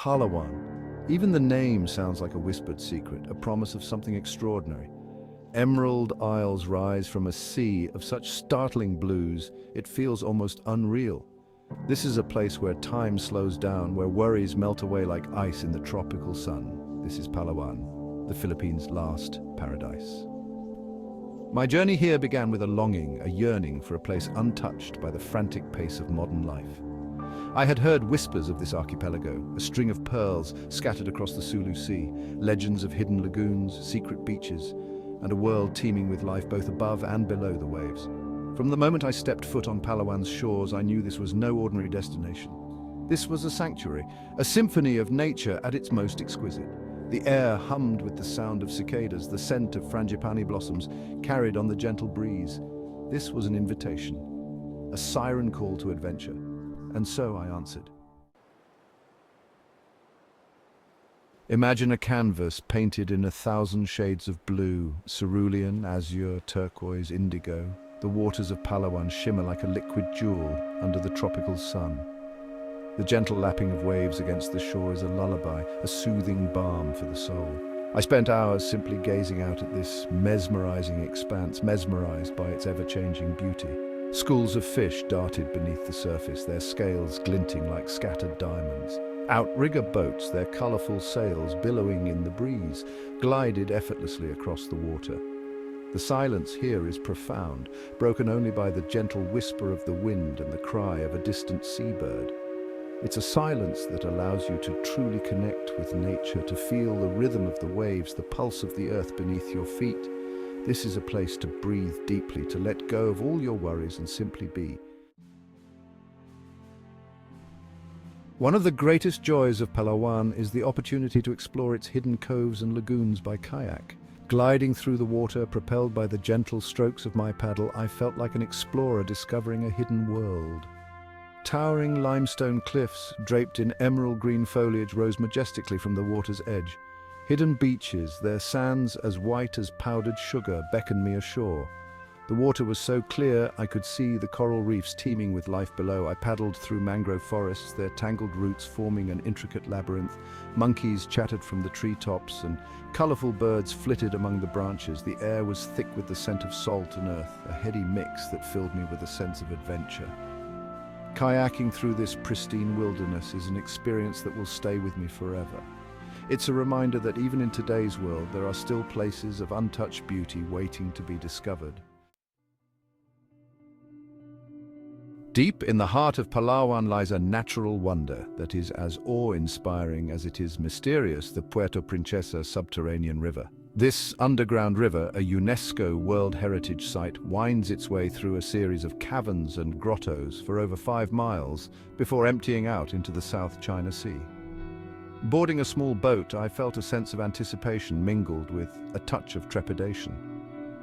Palawan. Even the name sounds like a whispered secret, a promise of something extraordinary. Emerald isles rise from a sea of such startling blues, it feels almost unreal. This is a place where time slows down, where worries melt away like ice in the tropical sun. This is Palawan, the Philippines' last paradise. My journey here began with a longing, a yearning for a place untouched by the frantic pace of modern life. I had heard whispers of this archipelago, a string of pearls scattered across the Sulu Sea, legends of hidden lagoons, secret beaches, and a world teeming with life both above and below the waves. From the moment I stepped foot on Palawan's shores, I knew this was no ordinary destination. This was a sanctuary, a symphony of nature at its most exquisite. The air hummed with the sound of cicadas, the scent of frangipani blossoms carried on the gentle breeze. This was an invitation, a siren call to adventure. And so I answered. Imagine a canvas painted in 1,000 shades of blue, cerulean, azure, turquoise, indigo. The waters of Palawan shimmer like a liquid jewel under the tropical sun. The gentle lapping of waves against the shore is a lullaby, a soothing balm for the soul. I spent hours simply gazing out at this mesmerizing expanse, mesmerized by its ever-changing beauty. Schools of fish darted beneath the surface, their scales glinting like scattered diamonds. Outrigger boats, their colorful sails billowing in the breeze, glided effortlessly across the water. The silence here is profound, broken only by the gentle whisper of the wind and the cry of a distant seabird. It's a silence that allows you to truly connect with nature, to feel the rhythm of the waves, the pulse of the earth beneath your feet. This is a place to breathe deeply, to let go of all your worries and simply be. One of the greatest joys of Palawan is the opportunity to explore its hidden coves and lagoons by kayak. Gliding through the water, propelled by the gentle strokes of my paddle, I felt like an explorer discovering a hidden world. Towering limestone cliffs, draped in emerald green foliage, rose majestically from the water's edge. Hidden beaches, their sands as white as powdered sugar, beckoned me ashore. The water was so clear I could see the coral reefs teeming with life below. I paddled through mangrove forests, their tangled roots forming an intricate labyrinth. Monkeys chattered from the treetops and colorful birds flitted among the branches. The air was thick with the scent of salt and earth, a heady mix that filled me with a sense of adventure. Kayaking through this pristine wilderness is an experience that will stay with me forever. It's a reminder that even in today's world, there are still places of untouched beauty waiting to be discovered. Deep in the heart of Palawan lies a natural wonder that is as awe-inspiring as it is mysterious, the Puerto Princesa subterranean river. This underground river, a UNESCO World Heritage Site, winds its way through a series of caverns and grottos for over 5 miles before emptying out into the South China Sea. Boarding a small boat, I felt a sense of anticipation mingled with a touch of trepidation.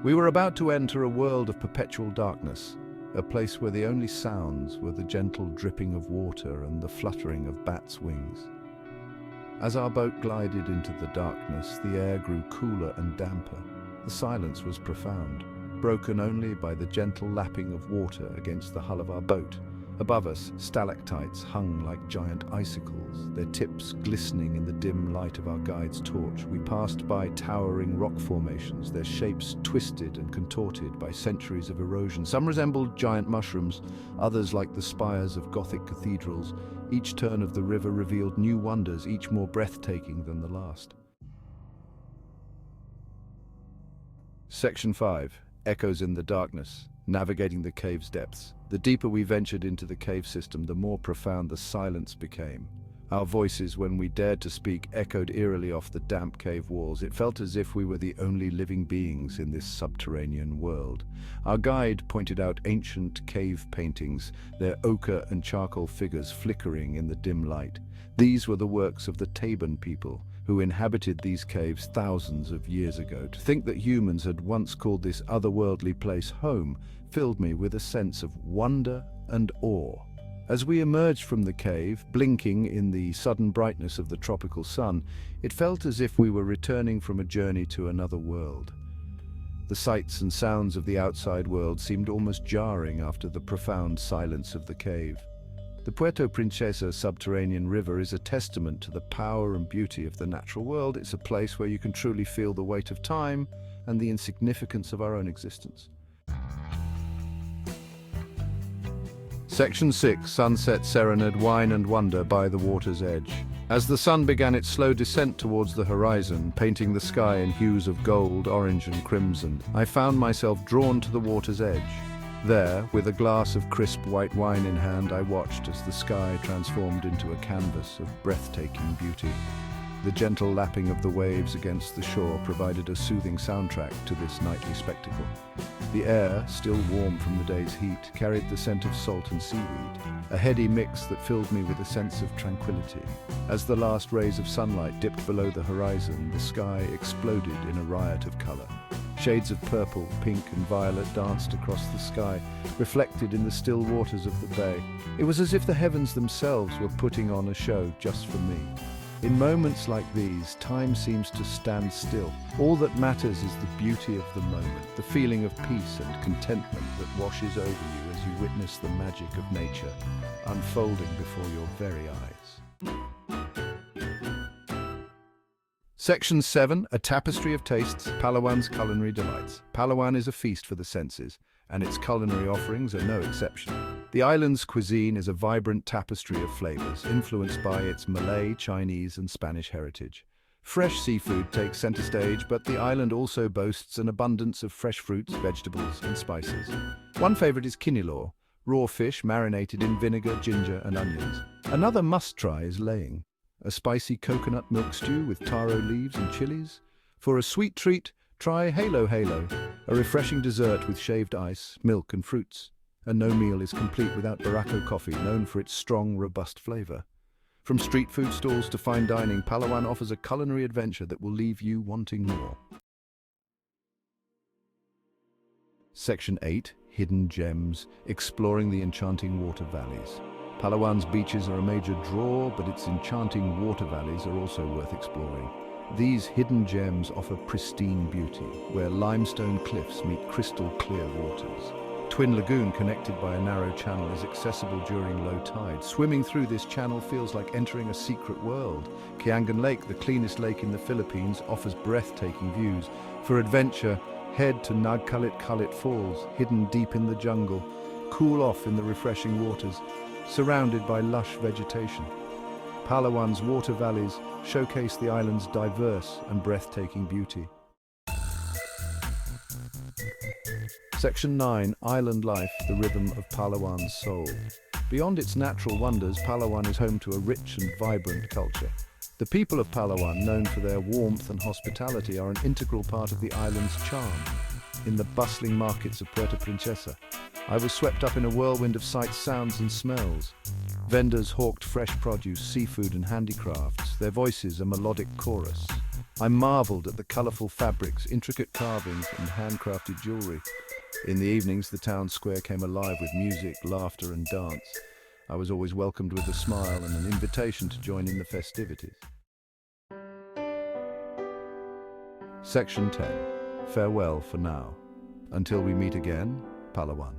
We were about to enter a world of perpetual darkness, a place where the only sounds were the gentle dripping of water and the fluttering of bats' wings. As our boat glided into the darkness, the air grew cooler and damper. The silence was profound, broken only by the gentle lapping of water against the hull of our boat. Above us, stalactites hung like giant icicles, their tips glistening in the dim light of our guide's torch. We passed by towering rock formations, their shapes twisted and contorted by centuries of erosion. Some resembled giant mushrooms, others like the spires of Gothic cathedrals. Each turn of the river revealed new wonders, each more breathtaking than the last. Section 5. Echoes in the darkness. Navigating the cave's depths. The deeper we ventured into the cave system, the more profound the silence became. Our voices, when we dared to speak, echoed eerily off the damp cave walls. It felt as if we were the only living beings in this subterranean world. Our guide pointed out ancient cave paintings, their ochre and charcoal figures flickering in the dim light. These were the works of the Taban people, who inhabited these caves thousands of years ago. To think that humans had once called this otherworldly place home filled me with a sense of wonder and awe. As we emerged from the cave, blinking in the sudden brightness of the tropical sun, it felt as if we were returning from a journey to another world. The sights and sounds of the outside world seemed almost jarring after the profound silence of the cave. The Puerto Princesa subterranean river is a testament to the power and beauty of the natural world. It's a place where you can truly feel the weight of time and the insignificance of our own existence. Section 6, Sunset Serenade, Wine and Wonder by the Water's Edge. As the sun began its slow descent towards the horizon, painting the sky in hues of gold, orange and crimson, I found myself drawn to the water's edge. There, with a glass of crisp white wine in hand, I watched as the sky transformed into a canvas of breathtaking beauty. The gentle lapping of the waves against the shore provided a soothing soundtrack to this nightly spectacle. The air, still warm from the day's heat, carried the scent of salt and seaweed, a heady mix that filled me with a sense of tranquility. As the last rays of sunlight dipped below the horizon, the sky exploded in a riot of color. Shades of purple, pink and violet danced across the sky, reflected in the still waters of the bay. It was as if the heavens themselves were putting on a show just for me. In moments like these, time seems to stand still. All that matters is the beauty of the moment, the feeling of peace and contentment that washes over you as you witness the magic of nature unfolding before your very eyes. Section 7, A Tapestry of Tastes, Palawan's Culinary Delights. Palawan is a feast for the senses, and its culinary offerings are no exception. The island's cuisine is a vibrant tapestry of flavors, influenced by its Malay, Chinese, and Spanish heritage. Fresh seafood takes center stage, but the island also boasts an abundance of fresh fruits, vegetables, and spices. One favorite is kinilaw, raw fish marinated in vinegar, ginger, and onions. Another must-try is laying, a spicy coconut milk stew with taro leaves and chilies. For a sweet treat, try halo halo, a refreshing dessert with shaved ice, milk, and fruits. And no meal is complete without Barako coffee, known for its strong, robust flavor. From street food stalls to fine dining, Palawan offers a culinary adventure that will leave you wanting more. Section 8, Hidden Gems, exploring the enchanting water valleys. Palawan's beaches are a major draw, but its enchanting water valleys are also worth exploring. These hidden gems offer pristine beauty, where limestone cliffs meet crystal clear waters. Twin Lagoon, connected by a narrow channel, is accessible during low tide. Swimming through this channel feels like entering a secret world. Kiangan Lake, the cleanest lake in the Philippines, offers breathtaking views. For adventure, head to Nagkalit-Kalit Falls, hidden deep in the jungle. Cool off in the refreshing waters, surrounded by lush vegetation. Palawan's water valleys showcase the island's diverse and breathtaking beauty. Section 9, Island Life, the Rhythm of Palawan's Soul. Beyond its natural wonders, Palawan is home to a rich and vibrant culture. The people of Palawan, known for their warmth and hospitality, are an integral part of the island's charm. In the bustling markets of Puerto Princesa, I was swept up in a whirlwind of sights, sounds and smells. Vendors hawked fresh produce, seafood and handicrafts, their voices a melodic chorus. I marveled at the colorful fabrics, intricate carvings and handcrafted jewelry. In the evenings, the town square came alive with music, laughter and dance. I was always welcomed with a smile and an invitation to join in the festivities. Section 10. Farewell for now. Until we meet again, Palawan.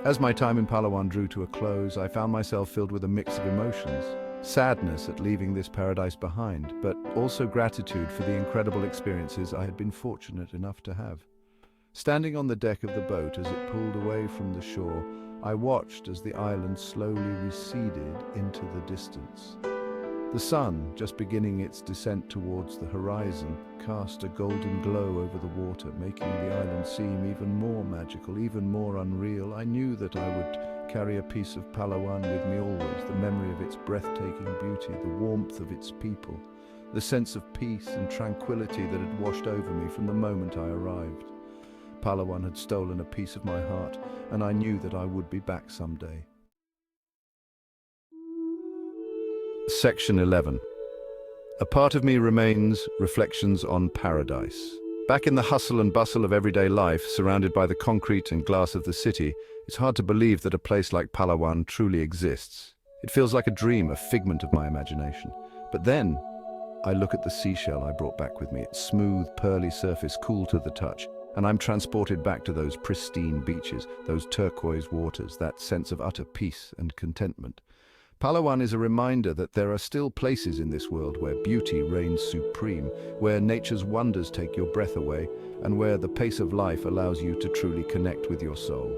As my time in Palawan drew to a close, I found myself filled with a mix of emotions. Sadness at leaving this paradise behind, but also gratitude for the incredible experiences I had been fortunate enough to have. Standing on the deck of the boat as it pulled away from the shore, I watched as the island slowly receded into the distance. The sun, just beginning its descent towards the horizon, cast a golden glow over the water, making the island seem even more magical, even more unreal. I knew that I would carry a piece of Palawan with me always, the memory of its breathtaking beauty, the warmth of its people, the sense of peace and tranquility that had washed over me from the moment I arrived. Palawan had stolen a piece of my heart, and I knew that I would be back someday. Section 11. A part of me remains, reflections on paradise. Back in the hustle and bustle of everyday life, surrounded by the concrete and glass of the city, it's hard to believe that a place like Palawan truly exists. It feels like a dream, a figment of my imagination. But then, I look at the seashell I brought back with me, its smooth, pearly surface cool to the touch. and I'm transported back to those pristine beaches, those turquoise waters, that sense of utter peace and contentment. Palawan is a reminder that there are still places in this world where beauty reigns supreme, where nature's wonders take your breath away, and where the pace of life allows you to truly connect with your soul.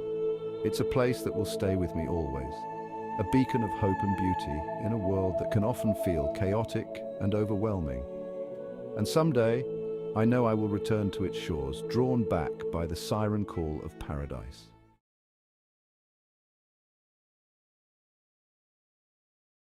It's a place that will stay with me always, a beacon of hope and beauty in a world that can often feel chaotic and overwhelming. And someday, I know I will return to its shores, drawn back by the siren call of paradise.